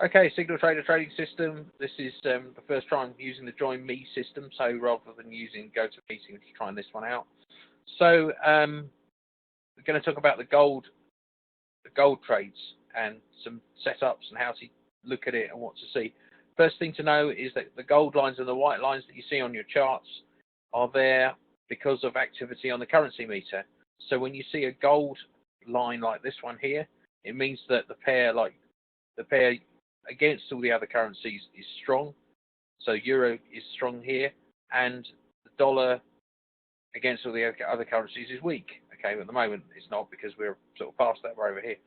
Okay, Signal Trader trading system. This is the first time using the Join Me system, so rather than using GoToMeeting, just trying this one out. So we're going to talk about the gold trades and some setups and how to look at it and what to see. First thing to know is that the gold lines and the white lines that you see on your charts are there because of activity on the currency meter. So when you see a gold line like this one here, it means that the pair against all the other currencies is strong. So euro is strong here, and the dollar against all the other currencies is weak. Okay, but at the moment it's not because we're sort of past that. We're over here.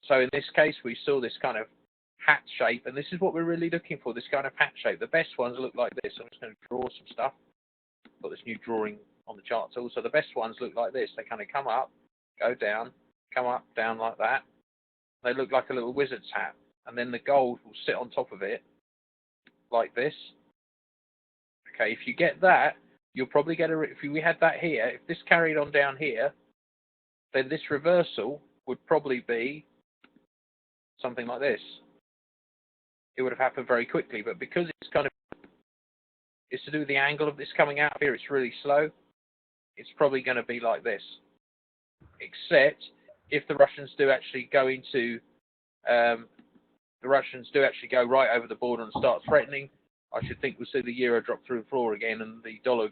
So in this case, we saw this kind of hat shape, and this is what we're really looking for, this kind of hat shape. The best ones look like this. I'm just going to draw some stuff. Got this new drawing on the chart tool. So the best ones look like this. They kind of come up, go down, come up, down like that. They look like a little wizard's hat. And then the gold will sit on top of it like this. Okay, if you get that, you'll probably get if we had that here, if this carried on down here, then this reversal would probably be something like this. It would have happened very quickly, but because it's to do with the angle of this coming out here, it's really slow. It's probably going to be like this. Except if the Russians do actually go into right over the border and start threatening, I should think we'll see the euro drop through the floor again and the dollar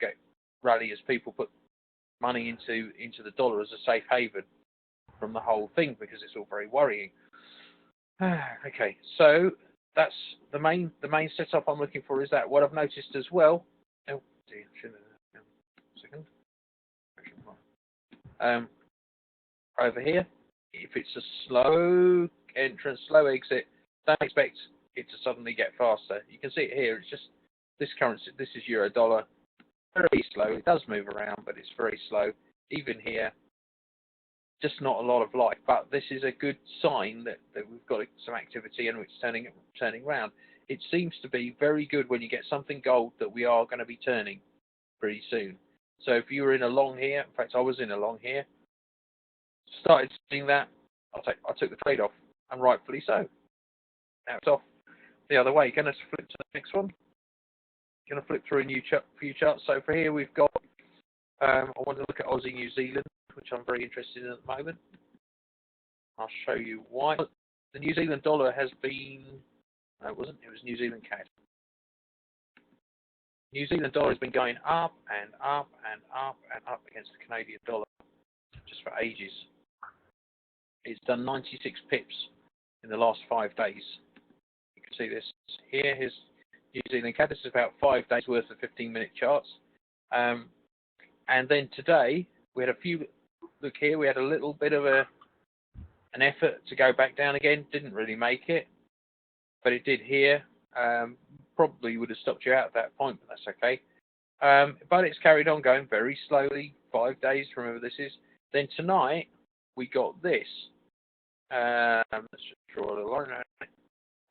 rally as people put money into the dollar as a safe haven from the whole thing, because it's all very worrying. Okay, so that's the main setup I'm looking for. Is that what I've noticed as well? Oh, second. Over here, if it's a slow entrance, slow exit, don't expect it to suddenly get faster. You can see it here. It's just this currency. This is euro dollar. Very slow. It does move around, but it's very slow. Even here, just not a lot of life. But this is a good sign that we've got some activity and it's turning around. It seems to be very good when you get something gold that we are going to be turning pretty soon. So if you were in a long here, in fact I was in a long here, started seeing that, I took the trade off, and rightfully so. Now it's off the other way. Going to flip to the next one. Going to flip through a few charts. So for here we've got, I want to look at Aussie New Zealand, which I'm very interested in at the moment. I'll show you why. The New Zealand dollar has been, no it wasn't, it was New Zealand CAD. New Zealand dollar has been going up and up and up and up against the Canadian dollar just for ages. It's done 96 pips in the last 5 days. You can see this here. Here's New Zealand CAD. This is about 5 days worth of 15-minute charts. And then today we had a few. Look here, we had a little bit of an effort to go back down again. Didn't really make it, but it did here. Probably would have stopped you out at that point, but that's okay. But it's carried on going very slowly. 5 days. Remember this is. Then tonight we got this. Let's just draw a little line around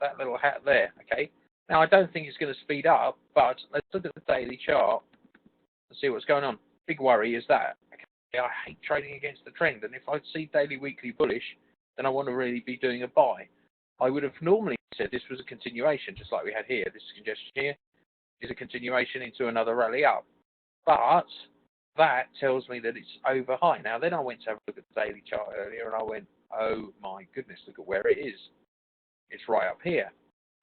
that little hat there. Okay. Now I don't think it's going to speed up, but let's look at the daily chart and see what's going on. Big worry is that. Okay, I hate trading against the trend, and if I see daily, weekly bullish, then I want to really be doing a buy. I would have normally said this was a continuation, just like we had here. This congestion here is a continuation into another rally up, but that tells me that it's over high. Now then I went to have a look at the daily chart earlier, and I went, oh my goodness, look at where it is. It's right up here.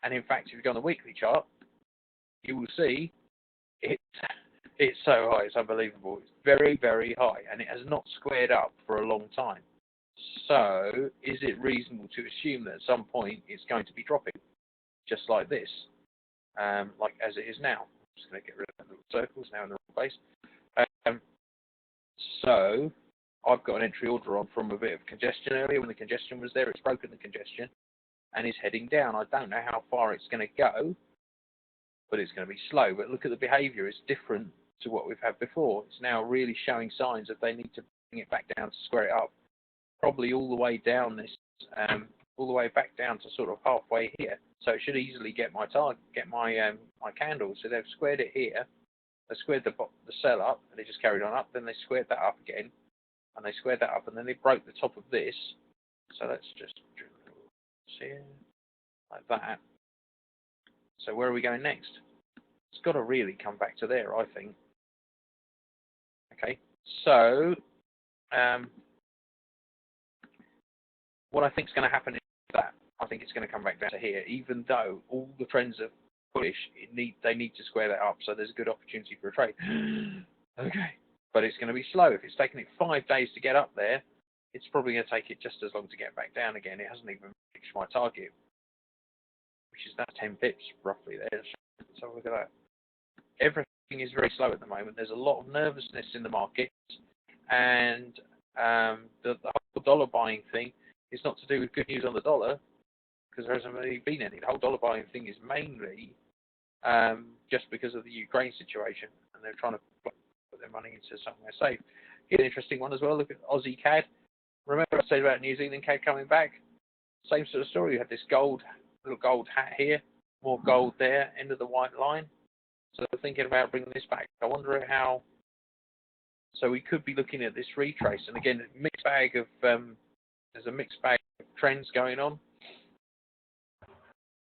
And in fact, if you go on the weekly chart, you will see it's so high, it's unbelievable. It's very, very high, and it has not squared up for a long time. So is it reasonable to assume that at some point it's going to be dropping, just like this, like as it is now? I'm just going to get rid of that little circles now in the wrong place. So I've got an entry order on from a bit of congestion earlier. When the congestion was there, it's broken the congestion and is heading down. I don't know how far it's going to go, but it's going to be slow. But look at the behavior. It's different to what we've had before. It's now really showing signs that they need to bring it back down to square it up, probably all the way down this, all the way back down to sort of halfway here. So it should easily get my target, get my my candle. So they've squared it here. They squared the sell up, and they just carried on up. Then they squared that up again, and they squared that up, and then they broke the top of this. So let's just see. like that. So where are we going next? It's got to really come back to there, I think. Okay, so what I think is going to happen is that I think it's going to come back down to here, even though all the trends are bullish. They need to square that up, so there's a good opportunity for a trade. Okay, but it's going to be slow. If it's taken it 5 days to get up there, it's probably going to take it just as long to get back down again. It hasn't even reached my target, which is that 10 pips roughly there. Let's have a look at that. Everything is very slow at the moment. There's a lot of nervousness in the market, and the whole dollar buying thing is not to do with good news on the dollar, because there hasn't really been any. The whole dollar buying thing is mainly just because of the Ukraine situation, and they're trying to put their money into somewhere safe. Here's an interesting one as well. Look at Aussie CAD. Remember I said about New Zealand CAD coming back? Same sort of story. You had this little gold hat here, more gold there, end of the white line. So they're thinking about bringing this back. I wonder how. So we could be looking at this retrace, and again, mixed bag of there's a mixed bag of trends going on.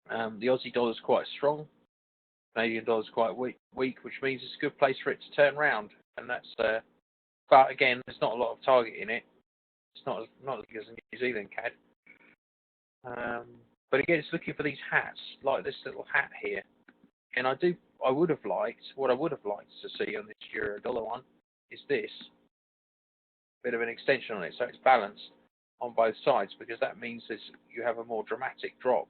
The Aussie dollar is quite strong. Canadian dollar is quite weak, which means it's a good place for it to turn around. And that's, but again, there's not a lot of target in it. It's not as big as the New Zealand CAD. But again, it's looking for these hats, like this little hat here. And what I would have liked to see on this euro dollar one is this bit of an extension on it, so it's balanced on both sides, because that means you have a more dramatic drop.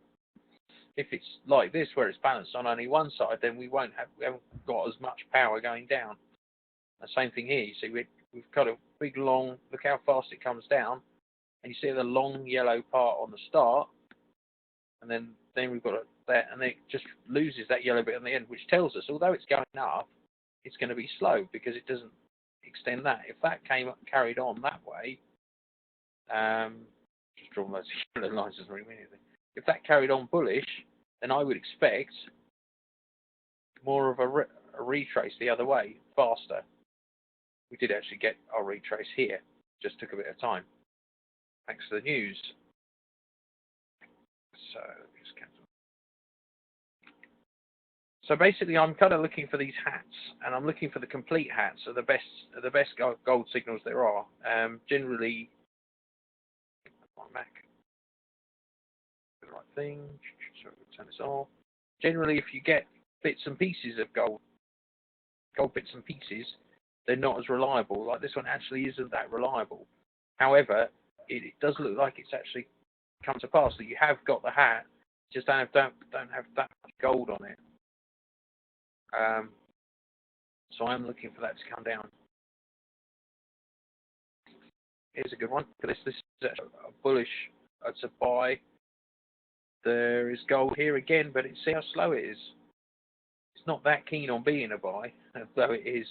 If it's like this, where it's balanced on only one side, then we haven't got as much power going down. The same thing here. You see, we've got a big long. Look how fast it comes down, and you see the long yellow part on the start, and then we've got that, and then it just loses that yellow bit on the end, which tells us, although it's going up, it's going to be slow because it doesn't extend that. If that carried on that way, just draw those yellow lines doesn't really mean anything. If that carried on bullish, then I would expect more of a retrace the other way, faster. We did actually get our retrace here. Just took a bit of time. Thanks to the news. So just cancel. So basically, I'm kind of looking for these hats, and I'm looking for the complete hats are the best gold signals there are. Generally, my Mac. The right thing. So we'll turn this off. Generally, if you get bits and pieces of gold bits and pieces, they're not as reliable. Like this one actually isn't that reliable. However, it does look like it's actually come to pass that you have got the hat, just don't have that much gold on it. So I'm looking for that to come down. Here's a good one. This is actually a bullish. It's a buy. There is gold here again, but see how slow it is. It's not that keen on being a buy, though it is.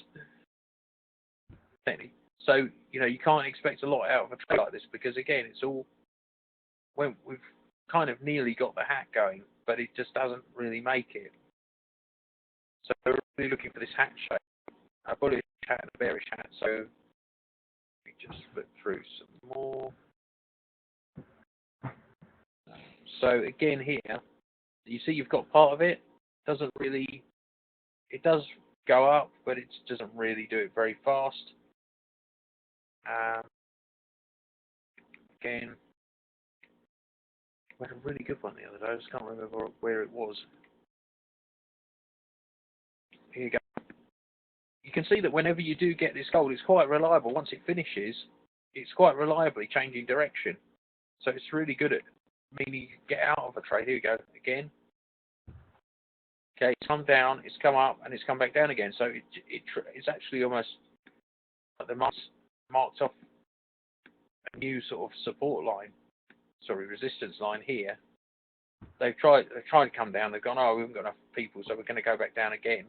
So you can't expect a lot out of a trade like this, because again, it's all when we've kind of nearly got the hat going, but it just doesn't really make it. So we're really looking for this hat shape, a bullish hat and a bearish hat. So let me just flip through some more. So again here, you see you've got part of it. It does go up, but it doesn't really do it very fast. Again, we had a really good one the other day. I just can't remember where it was. Here you go. You can see that whenever you do get this gold, it's quite reliable. Once it finishes, it's quite reliably changing direction. So it's really good at meaning you get out of a trade. Here we go again. Okay, it's come down, it's come up, and it's come back down again. So it's actually almost like the marked off a new sort of support line, resistance line here. They've tried to come down. They've gone, oh, we haven't got enough people, so we're going to go back down again.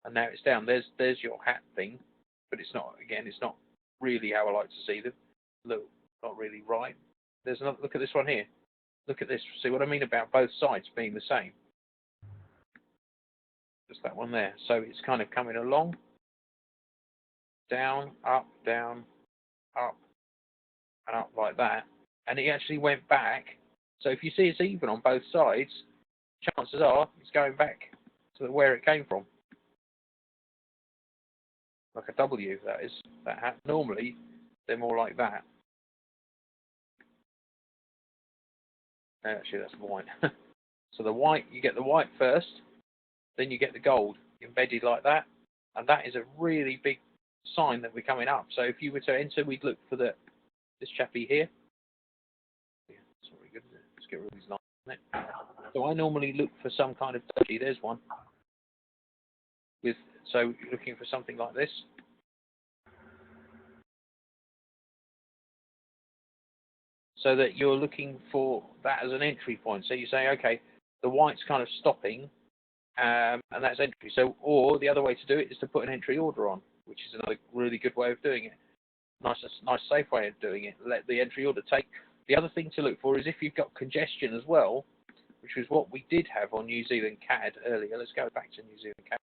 And now it's down. There's your hat thing, but it's not. Again, it's not really how I like to see them. Look, not really right. There's another. Look at this one here. Look at this. See what I mean about both sides being the same. Just that one there. So it's kind of coming along, down, up, and up like that. And it actually went back So if you see it's even on both sides, chances are it's going back to where it came from. Like a W, that is. Normally, they're more like that. Actually, that's white. So the white, you get the white first, then you get the gold embedded like that, and that is a really big sign that we're coming up. So if you were to enter, we'd look for this chappy here. Yeah, that's really good. Let's get rid of these lines on it. So I normally look for some kind of doji. There's one. So you're looking for something like this. So that you're looking for that as an entry point. So you say, okay, the white's kind of stopping, and that's entry. So, or the other way to do it is to put an entry order on, which is another really good way of doing it. Nice, safe way of doing it. Let the entry order take. The other thing to look for is if you've got congestion as well, which was what we did have on New Zealand CAD earlier. Let's go back to New Zealand CAD.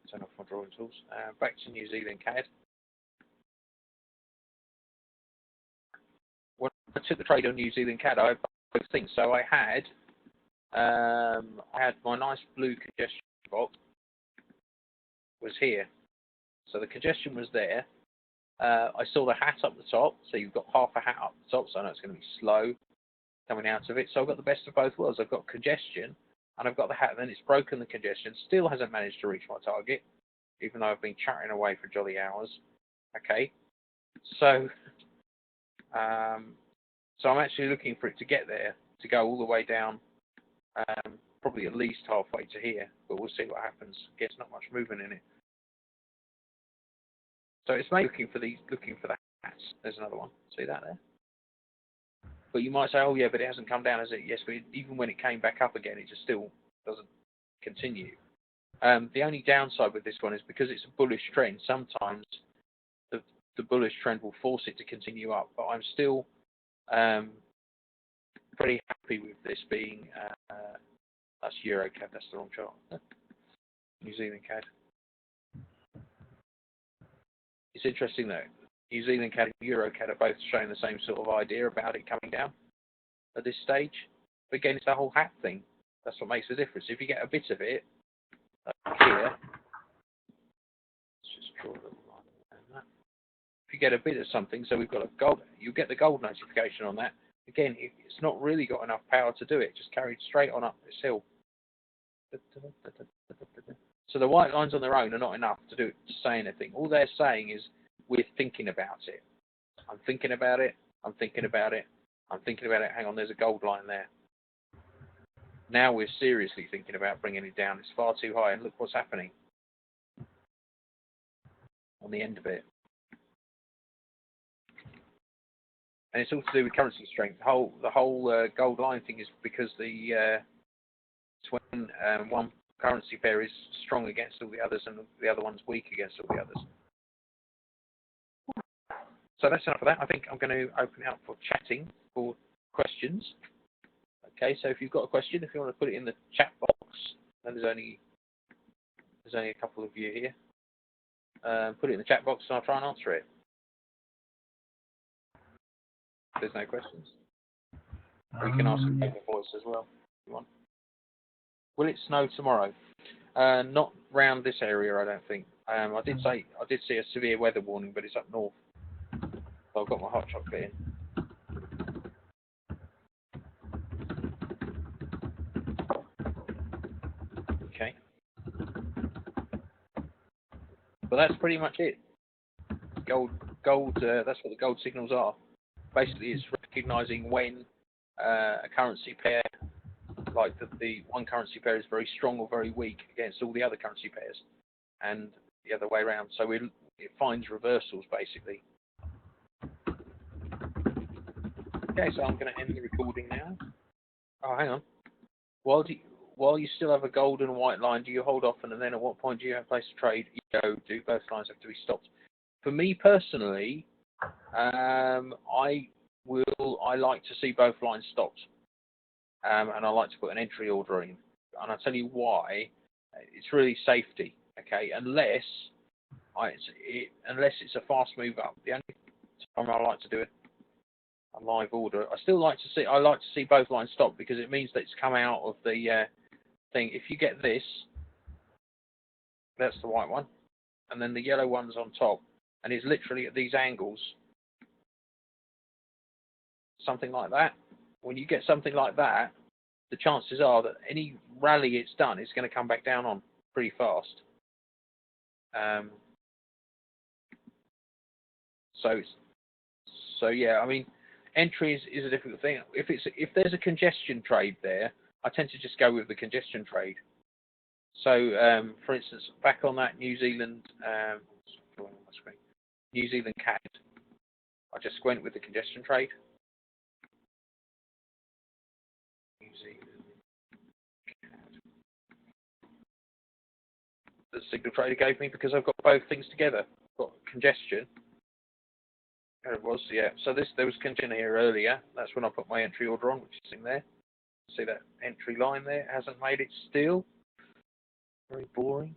Turn off my drawing tools. Back to New Zealand CAD. When I took the trade on New Zealand CAD, I had both things. So I had my nice blue congestion box was here. So the congestion was there. I saw the hat up the top, so you've got half a hat up the top, so I know it's going to be slow coming out of it. So I've got the best of both worlds. I've got congestion, and I've got the hat, and then it's broken the congestion. Still hasn't managed to reach my target, even though I've been chatting away for jolly hours. Okay, so so I'm actually looking for it to get there, to go all the way down, probably at least halfway to here, but we'll see what happens. There's not much movement in it. So it's maybe looking for the hats. There's another one. See that there? But you might say, oh yeah, but it hasn't come down, has it? Yes, but even when it came back up again, it just still doesn't continue. The only downside with this one is because it's a bullish trend, sometimes the bullish trend will force it to continue up. But I'm still pretty happy with this being, that's EuroCAD, that's the wrong chart. New Zealand CAD. It's interesting though, New Zealand CAD and EuroCAD are both showing the same sort of idea about it coming down at this stage. But again, it's the whole hat thing. That's what makes the difference. If you get a bit of it, like here, let's just draw a little line around that. If you get a bit of something, so we've got a gold, you get the gold notification on that. Again, it's not really got enough power to do it. Just carried straight on up this hill. So the white lines on their own are not enough to say anything. All they're saying is we're thinking about it. I'm thinking about it. I'm thinking about it. I'm thinking about it. Hang on, there's a gold line there. Now we're seriously thinking about bringing it down. It's far too high, and look what's happening on the end of it. And it's all to do with currency strength. The whole gold line thing is because it's when one currency pair is strong against all the others and the other one's weak against all the others. So that's enough of that. I think I'm going to open it up for chatting, for questions. Okay, so if you've got a question, if you want to put it in the chat box, and there's only a couple of you here, put it in the chat box and I'll try and answer it. If there's no questions. Or you can ask in paper voice as well, if you want. Will it snow tomorrow? Not round this area, I don't think. I did see a severe weather warning, but it's up north. So I've got my hot chocolate in. Okay. But that's pretty much it. Gold. That's what the gold signals are. Basically, it's recognizing when a currency pair, like the one currency pair, is very strong or very weak against all the other currency pairs, and the other way around. So it finds reversals basically. Okay, so I'm going to end the recording now. Oh, hang on. While you still have a gold and white line, do you hold off, and then at what point do you have place to trade? Do both lines have to be stopped? For me personally, I like to see both lines stopped, and I like to put an entry order in. And I'll tell you why. It's really safety, okay? Unless it's a fast move up. The only time I like to do it, a live order. I still like to see. I like to see both lines stop because it means that it's come out of the thing. If you get this, that's the white one, and then the yellow one's on top, and it's literally at these angles, something like that. When you get something like that, the chances are that any rally it's done is going to come back down on pretty fast. So yeah, I mean, entry is a difficult thing. If there's a congestion trade there, I tend to just go with the congestion trade. So, for instance, back on that New Zealand New Zealand CAD, I just went with the congestion trade. New Zealand CAD. The signal trader gave me because I've got both things together. I've got congestion. There it was, yeah. So there was congestion here earlier. That's when I put my entry order on, which is in there. See that entry line there? It hasn't made it still. Very boring.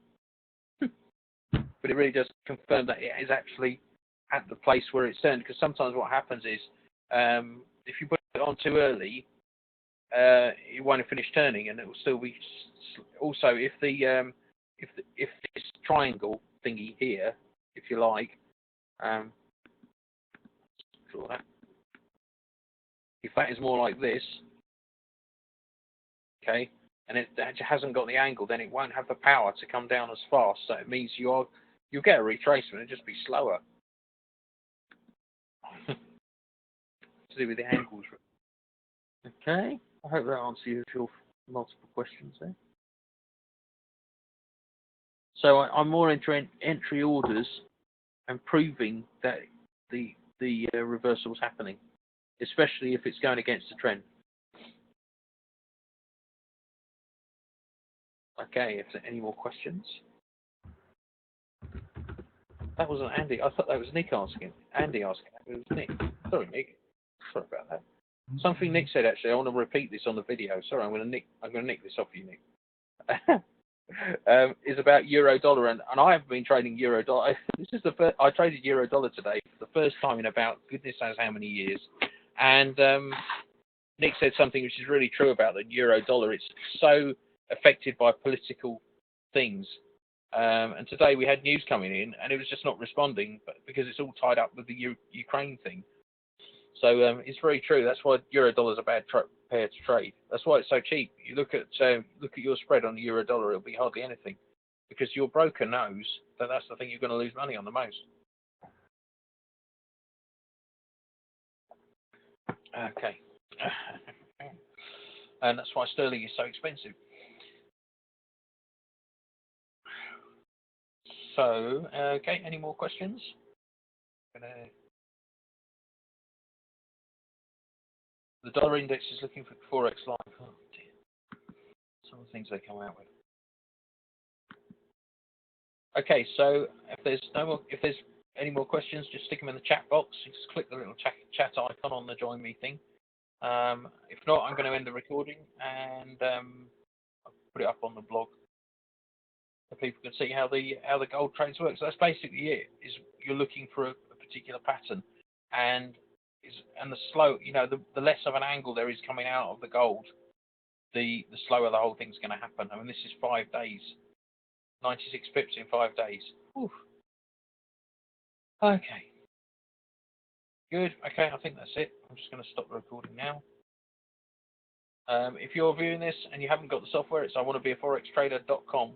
But it really does confirm that it is actually at the place where it's turned. Because sometimes what happens is, if you put it on too early, it won't finish turning, and it will still be. Also, if this triangle thingy here, if you like, draw that. If that is more like this, okay, and it hasn't got the angle, then it won't have the power to come down as fast. So it means you'll get a retracement, it'll just be slower. To do with the angles. Okay, I hope that answers your multiple questions there. So I'm more into entry orders and proving that the reversal is happening, especially if it's going against the trend. Okay, if there are any more questions. That wasn't Andy. I thought that was Nick asking. Andy asking. It was Nick. Sorry, Nick. Sorry about that. Something Nick said actually. I want to repeat this on the video. Sorry, I'm going to nick this off you, Nick. Is about euro dollar, and I have been trading euro dollar. This is the first I traded euro dollar today for the first time in about goodness knows how many years. And Nick said something which is really true about the euro dollar. It's so affected by political things. And today we had news coming in, and it was just not responding, but because it's all tied up with the Ukraine thing. So it's very true. That's why euro dollar is a bad pair to trade. That's why it's so cheap. You look at your spread on the euro dollar; it'll be hardly anything, because your broker knows that that's the thing you're going to lose money on the most. Okay, and that's why sterling is so expensive. So, okay, any more questions? The dollar index is looking for Forex Live. Oh dear. Some of the things they come out with. Okay, so if there's any more questions, just stick them in the chat box. You just click the little chat icon on the join me thing. If not, I'm going to end the recording and I'll put it up on the blog so people can see how the gold trades work. So that's basically it. Is you're looking for a particular pattern, and the slow, the less of an angle there is coming out of the gold, the slower the whole thing's going to happen. I mean, this is 5 days, 96 pips in 5 days. Oof. Okay. Good. Okay, I think that's it. I'm just going to stop the recording now. If you're viewing this and you haven't got the software, it's iwannabeaforextrader.com.